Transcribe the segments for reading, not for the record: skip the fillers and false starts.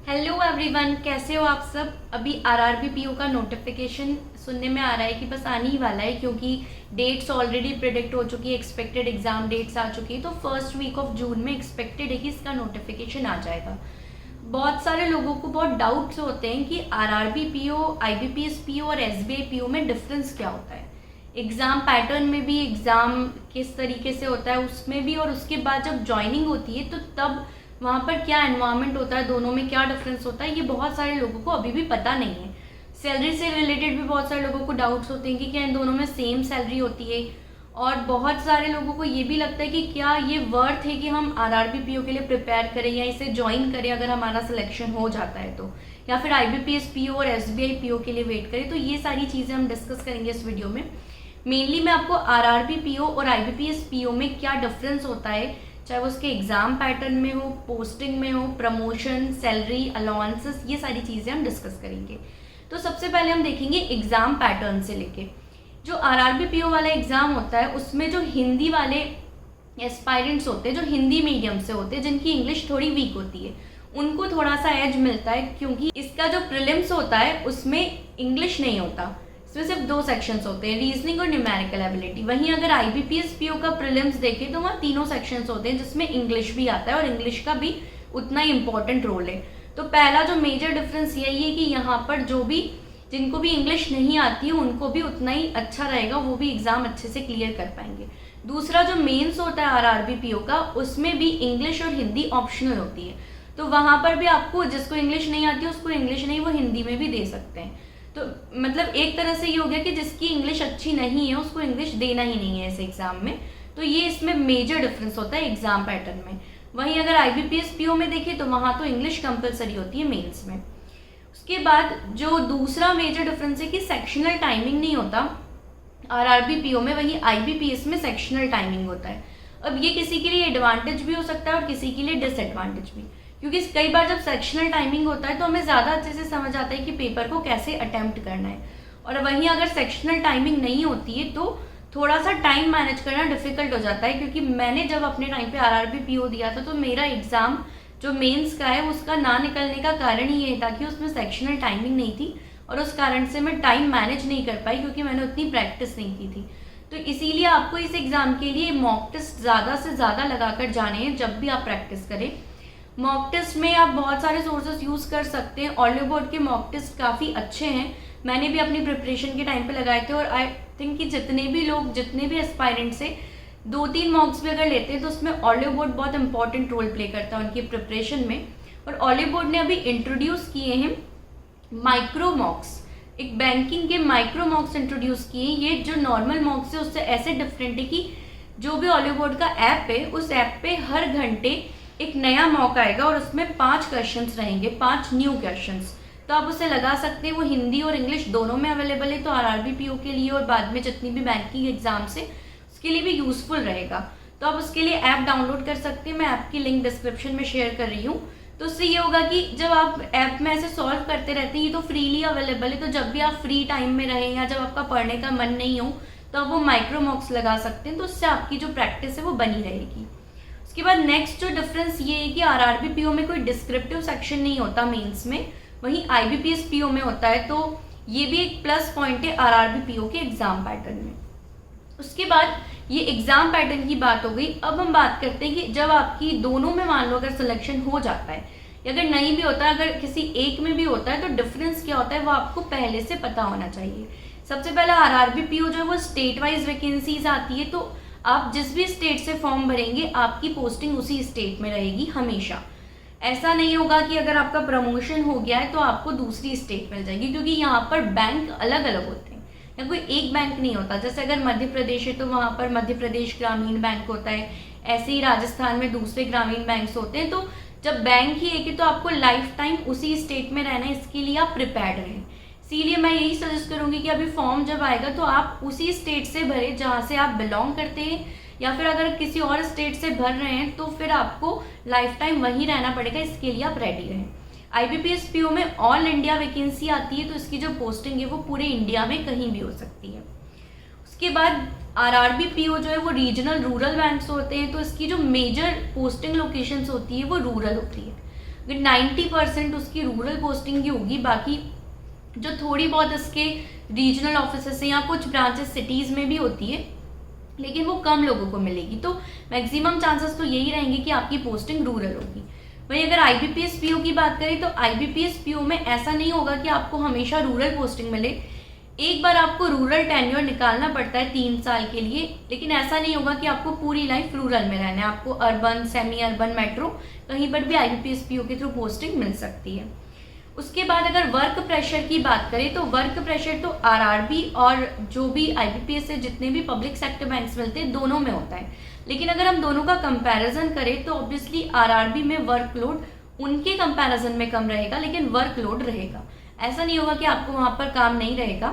Hello everyone, कैसे हो आप सब। अभी आरआरबी पीओ का नोटिफिकेशन सुनने में आ रहा है कि बस आने ही वाला है, क्योंकि डेट्स ऑलरेडी प्रिडिक्ट हो चुकी है, एक्सपेक्टेड एग्जाम डेट्स आ चुकी है। तो फर्स्ट वीक ऑफ जून में एक्सपेक्टेड है कि इसका नोटिफिकेशन आ जाएगा। बहुत सारे लोगों को बहुत डाउट्स होते हैं कि आरआरबी पीओ, आईबीपीएस पीओ और एसबीआई पीओ में डिफरेंस क्या होता है। एग्ज़ाम पैटर्न में भी, एग्ज़ाम किस तरीके से होता है उसमें भी, और उसके बाद जब ज्वाइनिंग होती है तो तब वहाँ पर क्या एनवायरनमेंट होता है, दोनों में क्या डिफरेंस होता है, ये बहुत सारे लोगों को अभी भी पता नहीं है। सैलरी से रिलेटेड भी बहुत सारे लोगों को डाउट्स होते हैं कि क्या इन दोनों में सेम सैलरी होती है। और बहुत सारे लोगों को ये भी लगता है कि क्या ये वर्थ है कि हम आरआरबी पीओ के लिए प्रिपेयर करें या इसे ज्वाइन करें अगर हमारा सिलेक्शन हो जाता है तो, या फिर आईबीपीएस पीओ और एसबीआई पीओ के लिए वेट करें। तो ये सारी चीज़ें हम डिस्कस करेंगे इस वीडियो में। मेनली मैं आपको आरआरबी पीओ और आईबीपीएस पीओ में क्या डिफरेंस होता है, चाहे वो उसके एग्ज़ाम पैटर्न में हो, पोस्टिंग में हो, प्रमोशन, सैलरी, अलाउंसेस, ये सारी चीज़ें हम डिस्कस करेंगे। तो सबसे पहले हम देखेंगे एग्ज़ाम पैटर्न से लेके। जो आरआरबी पीओ वाला एग्ज़ाम होता है उसमें जो हिंदी वाले एस्पायरेंट्स होते हैं, जो हिंदी मीडियम से होते हैं, जिनकी इंग्लिश थोड़ी वीक होती है, उनको थोड़ा सा एज मिलता है, क्योंकि इसका जो प्रीलिम्स होता है उसमें इंग्लिश नहीं होता। इसमें सिर्फ 2 सेक्शंस होते हैं, रीजनिंग और न्यूमेरिकल एबिलिटी। वहीं अगर आईबीपीएस पीओ का प्रीलिम्स देखें तो वहाँ 3 सेक्शंस होते हैं, जिसमें इंग्लिश भी आता है और इंग्लिश का भी उतना ही इम्पोर्टेंट रोल है। तो पहला जो मेजर डिफरेंस यही है कि यहाँ पर जो भी, जिनको भी इंग्लिश नहीं आती है उनको भी उतना ही अच्छा रहेगा, वो भी एग्ज़ाम अच्छे से क्लियर कर पाएंगे। दूसरा जो मेंस होता है आरआरबी पीओ का, उसमें भी इंग्लिश और हिंदी ऑप्शनल होती है। तो वहाँ पर भी आपको, जिसको इंग्लिश नहीं आती है उसको इंग्लिश नहीं, वो हिंदी में भी दे सकते हैं। तो मतलब एक तरह से ये हो गया कि जिसकी इंग्लिश अच्छी नहीं है उसको इंग्लिश देना ही नहीं है इस एग्ज़ाम में। तो ये इसमें मेजर डिफरेंस होता है एग्ज़ाम पैटर्न में। वहीं अगर आईबीपीएस पीओ में देखें तो वहाँ तो इंग्लिश कंपलसरी होती है मेंस में। उसके बाद जो दूसरा मेजर डिफरेंस है कि सेक्शनल टाइमिंग नहीं होता आरआरबी पीओ में, वहीं आईबीपीएस में सेक्शनल टाइमिंग होता है। अब ये किसी के लिए एडवांटेज भी हो सकता है और किसी के लिए डिसएडवांटेज भी, क्योंकि कई बार जब सेक्शनल टाइमिंग होता है तो हमें ज़्यादा अच्छे से समझ आता है कि पेपर को कैसे अटेम्प्ट करना है। और वहीं अगर सेक्शनल टाइमिंग नहीं होती है तो थोड़ा सा टाइम मैनेज करना डिफिकल्ट हो जाता है। क्योंकि मैंने जब अपने टाइम पे आरआरबी पीओ दिया था तो मेरा एग्ज़ाम जो मेंस का है उसका ना निकलने का कारण ही ये था कि उसमें सेक्शनल टाइमिंग नहीं थी, और उस कारण से मैं टाइम मैनेज नहीं कर पाई, क्योंकि मैंने उतनी प्रैक्टिस नहीं की थी। तो इसीलिए आपको इस एग्ज़ाम के लिए मॉक टेस्ट ज़्यादा से ज़्यादा लगाकर जाने हैं जब भी आप प्रैक्टिस करें। मॉक टेस्ट में आप बहुत सारे सोर्सेस यूज़ कर सकते हैं। ऑलिव बोर्ड के मॉक टेस्ट काफ़ी अच्छे हैं, मैंने भी अपनी प्रिपरेशन के टाइम पे लगाए थे। और आई थिंक कि जितने भी लोग, जितने भी एस्पायरेंट्स से 2-3 मॉक्स भी अगर लेते हैं तो उसमें ऑलिव बोर्ड बहुत इंपॉर्टेंट रोल प्ले करता है उनकी प्रिपरेशन में। और ऑलिव बोर्ड ने अभी इंट्रोड्यूस किए हैं माइक्रो मॉक्स, एक बैंकिंग के माइक्रो मॉक्स इंट्रोड्यूस किए। ये जो नॉर्मल मॉक्स है उससे ऐसे डिफरेंट है कि जो भी ऑलिव बोर्ड का ऐप है उस ऐप पे हर घंटे एक नया मॉक आएगा और उसमें 5 क्वेश्चंस रहेंगे, 5 न्यू क्वेश्चंस। तो आप उसे लगा सकते हैं। वो हिंदी और इंग्लिश दोनों में अवेलेबल है, तो आरआरबी पीओ के लिए और बाद में जितनी भी बैंकिंग एग्जाम्स है उसके लिए भी यूज़फुल रहेगा। तो आप उसके लिए ऐप डाउनलोड कर सकते हैं, मैं ऐप की लिंक डिस्क्रिप्शन में शेयर कर रही हूँ। तो उससे ये होगा कि जब आप ऐप में ऐसे सॉल्व करते रहते हैं, ये तो फ्रीली अवेलेबल है, तो जब भी आप फ्री टाइम में रहें या जब आपका पढ़ने का मन नहीं हो तो आप वो माइक्रो मॉक्स लगा सकते हैं। तो उससे आपकी जो प्रैक्टिस है वो बनी रहेगी। उसके बाद नेक्स्ट जो डिफरेंस ये है कि आरआरबी पीओ में कोई डिस्क्रिप्टिव सेक्शन नहीं होता मेंस में, वहीं आईबीपीएस पीओ में होता है। तो ये भी एक प्लस पॉइंट है आरआरबी पीओ के एग्जाम पैटर्न में। उसके बाद ये एग्जाम पैटर्न की बात हो गई। अब हम बात करते हैं कि जब आपकी दोनों में मान लो अगर सिलेक्शन हो जाता है या अगर नहीं भी होता, अगर किसी एक में भी होता है, तो डिफरेंस क्या होता है वो आपको पहले से पता होना चाहिए। सबसे पहला आरआरबी पीओ जो है वो स्टेट वाइज वैकेंसीज आती है, तो आप जिस भी स्टेट से फॉर्म भरेंगे आपकी पोस्टिंग उसी स्टेट में रहेगी हमेशा। ऐसा नहीं होगा कि अगर आपका प्रमोशन हो गया है तो आपको दूसरी स्टेट मिल जाएगी, क्योंकि यहाँ पर बैंक अलग अलग होते हैं या कोई एक बैंक नहीं होता। जैसे अगर मध्य प्रदेश है तो वहाँ पर मध्य प्रदेश ग्रामीण बैंक होता है, ऐसे ही राजस्थान में दूसरे ग्रामीण बैंक्स होते हैं। तो जब बैंक ही एक है तो आपको लाइफ टाइम उसी स्टेट में रहना है, इसके लिए आप प्रिपेयर्ड रहें। इसीलिए मैं यही सजेस्ट करूँगी कि अभी फॉर्म जब आएगा तो आप उसी स्टेट से भरें जहाँ से आप बिलोंग करते हैं, या फिर अगर किसी और स्टेट से भर रहे हैं तो फिर आपको लाइफ टाइम वहीं रहना पड़ेगा, इसके लिए आप रेडी रहें। आईबीपीएस पीओ में ऑल इंडिया वैकेंसी आती है, तो इसकी जो पोस्टिंग है वो पूरे इंडिया में कहीं भी हो सकती है। उसके बाद आरआरबी पीओ जो है वो रीजनल रूरल बैंक्स होते हैं, तो इसकी जो मेजर पोस्टिंग लोकेशंस होती है वो रूरल होती है। 90% उसकी रूरल पोस्टिंग की होगी, बाकी जो थोड़ी बहुत इसके रीजनल ऑफिसेस हैं या कुछ ब्रांचेस सिटीज़ में भी होती है, लेकिन वो कम लोगों को मिलेगी। तो मैक्सिमम चांसेस तो यही रहेंगे कि आपकी पोस्टिंग रूरल होगी। वहीं अगर IBPS PO की बात करें तो IBPS PO में ऐसा नहीं होगा कि आपको हमेशा रूरल पोस्टिंग मिले। एक बार आपको रूरल टेन्योर निकालना पड़ता है 3 साल के लिए, लेकिन ऐसा नहीं होगा कि आपको पूरी लाइफ रूरल में रहना है। आपको अर्बन, सेमी अर्बन, मेट्रो कहीं पर भी IBPS PO के थ्रू पोस्टिंग मिल सकती है। उसके बाद अगर वर्क प्रेशर की बात करें तो वर्क प्रेशर तो RRB और जो भी IBPS से जितने भी पब्लिक सेक्टर बैंक्स मिलते हैं दोनों में होता है। लेकिन अगर हम दोनों का कंपैरिजन करें तो ऑब्वियसली RRB में वर्कलोड उनके कंपैरिजन में कम रहेगा, लेकिन वर्कलोड रहेगा। ऐसा नहीं होगा कि आपको वहाँ पर काम नहीं रहेगा,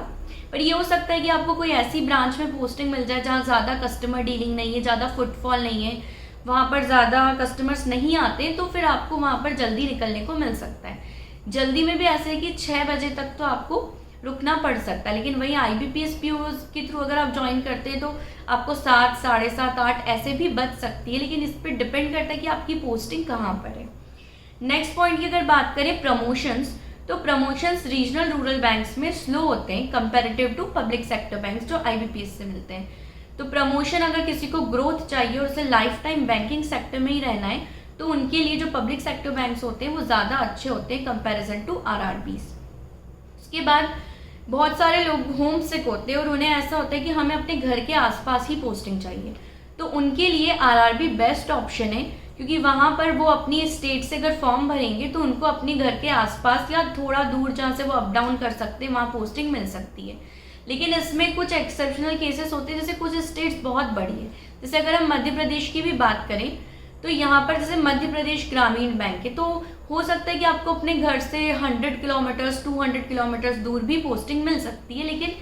पर ये हो सकता है कि आपको कोई ऐसी ब्रांच में पोस्टिंग मिल जाए जहाँ ज़्यादा कस्टमर डीलिंग नहीं है, ज़्यादा फुटफॉल नहीं है, वहाँ पर ज़्यादा कस्टमर्स नहीं आते, तो फिर आपको वहाँ पर जल्दी निकलने को मिल सकता है। जल्दी में भी ऐसे है कि 6 बजे तक तो आपको रुकना पड़ सकता है, लेकिन वहीं IBPS PO के थ्रू अगर आप ज्वाइन करते हैं तो आपको 7, 7:30, 8 ऐसे भी बच सकती है, लेकिन इस पर डिपेंड करता है कि आपकी पोस्टिंग कहाँ पर है। नेक्स्ट पॉइंट की अगर बात करें प्रमोशंस, तो प्रमोशंस रीजनल रूरल बैंक्स में स्लो होते हैं comparative to public sector banks जो IBPS से मिलते हैं। तो प्रमोशन अगर किसी को ग्रोथ चाहिए और उसे लाइफ टाइम बैंकिंग सेक्टर में ही रहना है तो उनके लिए जो पब्लिक सेक्टर बैंक्स होते हैं वो ज़्यादा अच्छे होते हैं कंपैरिजन टू RRBs। उसके बाद बहुत सारे लोग होम सिक होते हैं और उन्हें ऐसा होता है कि हमें अपने घर के आसपास ही पोस्टिंग चाहिए, तो उनके लिए RRB बेस्ट ऑप्शन है, क्योंकि वहाँ पर वो अपनी स्टेट से अगर फॉर्म भरेंगे तो उनको अपने घर के आसपास या थोड़ा दूर जहाँ से वो अप डाउन कर सकते हैं वहाँ पोस्टिंग मिल सकती है। लेकिन इसमें कुछ एक्सेप्शनल केसेस होते हैं, जैसे कुछ स्टेट्स बहुत बड़ी है, जैसे अगर हम मध्य प्रदेश की भी बात करें तो यहाँ पर जैसे मध्य प्रदेश ग्रामीण बैंक है, तो हो सकता है कि आपको अपने घर से 100 किलोमीटर्स 200 किलोमीटर्स दूर भी पोस्टिंग मिल सकती है, लेकिन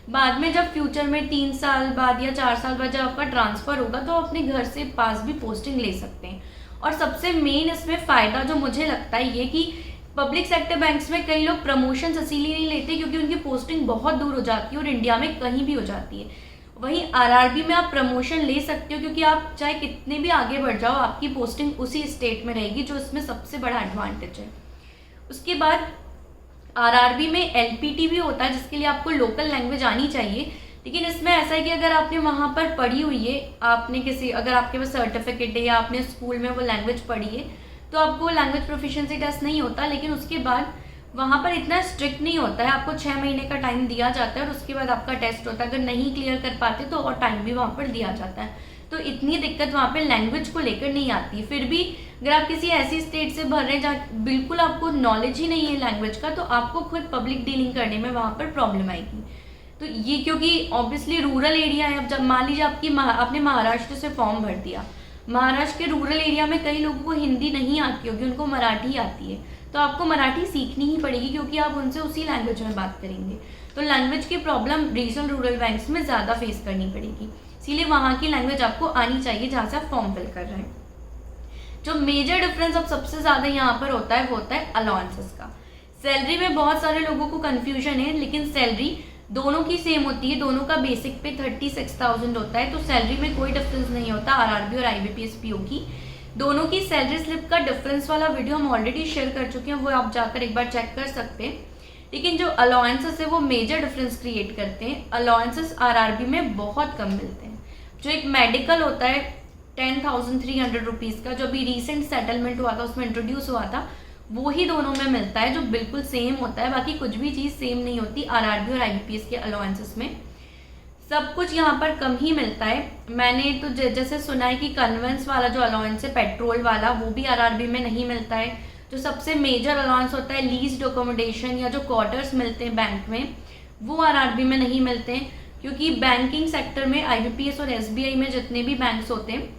बाद में जब फ्यूचर में 3 साल बाद या 4 साल बाद जब आपका ट्रांसफ़र होगा तो अपने घर से पास भी पोस्टिंग ले सकते हैं। और सबसे मेन इसमें फ़ायदा जो मुझे लगता है ये कि पब्लिक सेक्टर बैंक्स में कई लोग प्रमोशंस इसीलिए नहीं लेते क्योंकि उनकी पोस्टिंग बहुत दूर हो जाती है और इंडिया में कहीं भी हो जाती है। वहीं RRB में आप प्रमोशन ले सकते हो, क्योंकि आप चाहे कितने भी आगे बढ़ जाओ आपकी पोस्टिंग उसी स्टेट में रहेगी, जो इसमें सबसे बड़ा एडवांटेज है। उसके बाद RRB में LPT भी होता है जिसके लिए आपको लोकल लैंग्वेज आनी चाहिए, लेकिन इसमें ऐसा है कि अगर आपने वहाँ पर पढ़ी हुई है, आपने किसी अगर आपके पास सर्टिफिकेट है या आपने स्कूल में वो लैंग्वेज पढ़ी है तो आपको लैंग्वेज प्रोफिशिएंसी टेस्ट नहीं होता, लेकिन उसके बाद वहाँ पर इतना स्ट्रिक्ट नहीं होता है। आपको 6 महीने का टाइम दिया जाता है और उसके बाद आपका टेस्ट होता है, अगर नहीं क्लियर कर पाते तो और टाइम भी वहाँ पर दिया जाता है। तो इतनी दिक्कत वहाँ पे लैंग्वेज को लेकर नहीं आती। फिर भी अगर आप किसी ऐसी स्टेट से भर रहे हैं जहाँ बिल्कुल आपको नॉलेज ही नहीं है लैंग्वेज का, तो आपको खुद पब्लिक डीलिंग करने में वहाँ पर प्रॉब्लम आएगी। तो ये क्योंकि ऑब्वियसली रूरल एरिया है। अब जब मान लीजिए आपने महाराष्ट्र से फॉर्म भर दिया, महाराष्ट्र के रूरल एरिया में कई लोगों को हिंदी नहीं आती होगी, उनको मराठी आती है, तो आपको मराठी सीखनी ही पड़ेगी क्योंकि आप उनसे उसी लैंग्वेज में बात करेंगे। तो लैंग्वेज की प्रॉब्लम रीजनल रूरल बैंक्स में ज़्यादा फेस करनी पड़ेगी, इसीलिए वहाँ की लैंग्वेज आपको आनी चाहिए जहाँ से आप फॉर्म फिल कर रहे हैं। जो मेजर डिफरेंस अब सबसे ज़्यादा यहाँ पर होता है वो होता है अलाउंसेस का। सैलरी में बहुत सारे लोगों को कन्फ्यूजन है, लेकिन सैलरी दोनों की सेम होती है, दोनों का बेसिक पे 36,000 होता है, तो सैलरी में कोई डिफरेंस नहीं होता RRB और IBPS PO की। दोनों की सैलरी स्लिप का डिफरेंस वाला वीडियो हम ऑलरेडी शेयर कर चुके हैं, वो आप जाकर एक बार चेक कर सकते हैं। लेकिन जो अलाउंसेस है वो मेजर डिफरेंस क्रिएट करते हैं। अलाउंसेस RRB में बहुत कम मिलते हैं। जो एक मेडिकल होता है 10,300 रुपीज़ का, जो अभी रिसेंट सेटलमेंट हुआ था उसमें इंट्रोड्यूस हुआ था, वो ही दोनों में मिलता है, जो बिल्कुल सेम होता है। बाकी कुछ भी चीज़ सेम नहीं होती RRB और IBPS के अलाउंसेस में। सब कुछ यहाँ पर कम ही मिलता है। मैंने तो जैसे सुना है कि कन्वेंस वाला जो अलाउंस है पेट्रोल वाला, वो भी RRB में नहीं मिलता है। जो सबसे मेजर अलाउंस होता है लीज्ड अकोमोडेशन या जो क्वार्टर्स मिलते हैं बैंक में, वो RRB में नहीं मिलते हैं, क्योंकि बैंकिंग सेक्टर में IBPS और SBI में जितने भी बैंक्स होते हैं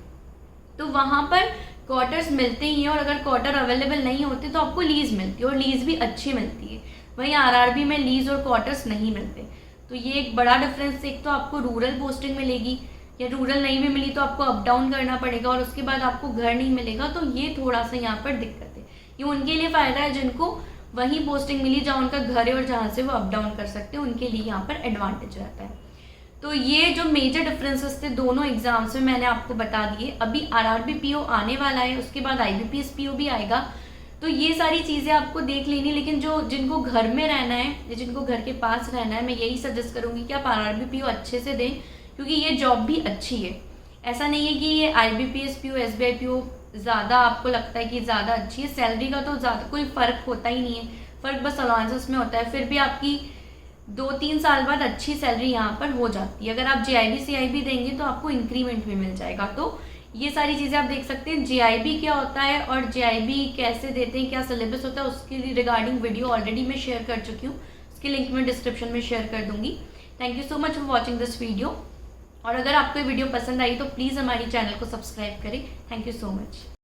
तो वहाँ पर क्वार्टर्स मिलते ही हैं, और अगर क्वार्टर अवेलेबल नहीं होते तो आपको लीज़ मिलती है और लीज़ भी अच्छी मिलती है। वहीं RRB में लीज़ और क्वार्टर्स नहीं मिलते। तो ये एक बड़ा डिफरेंस। एक तो आपको रूरल पोस्टिंग मिलेगी, या रूरल नहीं भी मिली तो आपको अप डाउन करना पड़ेगा, और उसके बाद आपको घर नहीं मिलेगा, तो ये थोड़ा सा यहाँ पर दिक्कत है। ये उनके लिए फ़ायदा है जिनको वहीं पोस्टिंग मिली जहाँ उनका घर है और जहाँ से वो अप डाउन कर सकते हैं, उनके लिए यहाँ पर एडवांटेज रहता है। तो ये जो मेजर डिफरेंसेस थे दोनों एग्जाम्स में मैंने आपको बता दिए। अभी RRB PO आने वाला है, उसके बाद IBPS PO भी आएगा। तो ये सारी चीज़ें आपको देख लेनी, लेकिन जो जिनको घर में रहना है या जिनको घर के पास रहना है, मैं यही सजेस्ट करूँगी कि आप RRB-PO अच्छे से दें, क्योंकि ये जॉब भी अच्छी है। ऐसा नहीं है कि ये IBPS PO SBI PO ज़्यादा आपको लगता है कि ज़्यादा अच्छी है। सैलरी का तो ज़्यादा कोई फ़र्क होता ही नहीं है, फ़र्क बस अलाउंसेस में होता है। फिर भी आपकी 2-3 साल बाद अच्छी सैलरी यहाँ पर हो जाती है। अगर आप JIB CIB देंगे तो आपको इंक्रीमेंट भी मिल जाएगा। तो ये सारी चीज़ें आप देख सकते हैं। JIB क्या होता है और JIB कैसे देते हैं, क्या सिलेबस होता है, उसके लिए रिगार्डिंग वीडियो ऑलरेडी मैं शेयर कर चुकी हूँ। उसकी लिंक मैं डिस्क्रिप्शन में शेयर कर दूँगी। Thank you so much for watching this video. और अगर आपको ये वीडियो पसंद आई तो प्लीज़ हमारी चैनल को सब्सक्राइब करें। Thank you so much.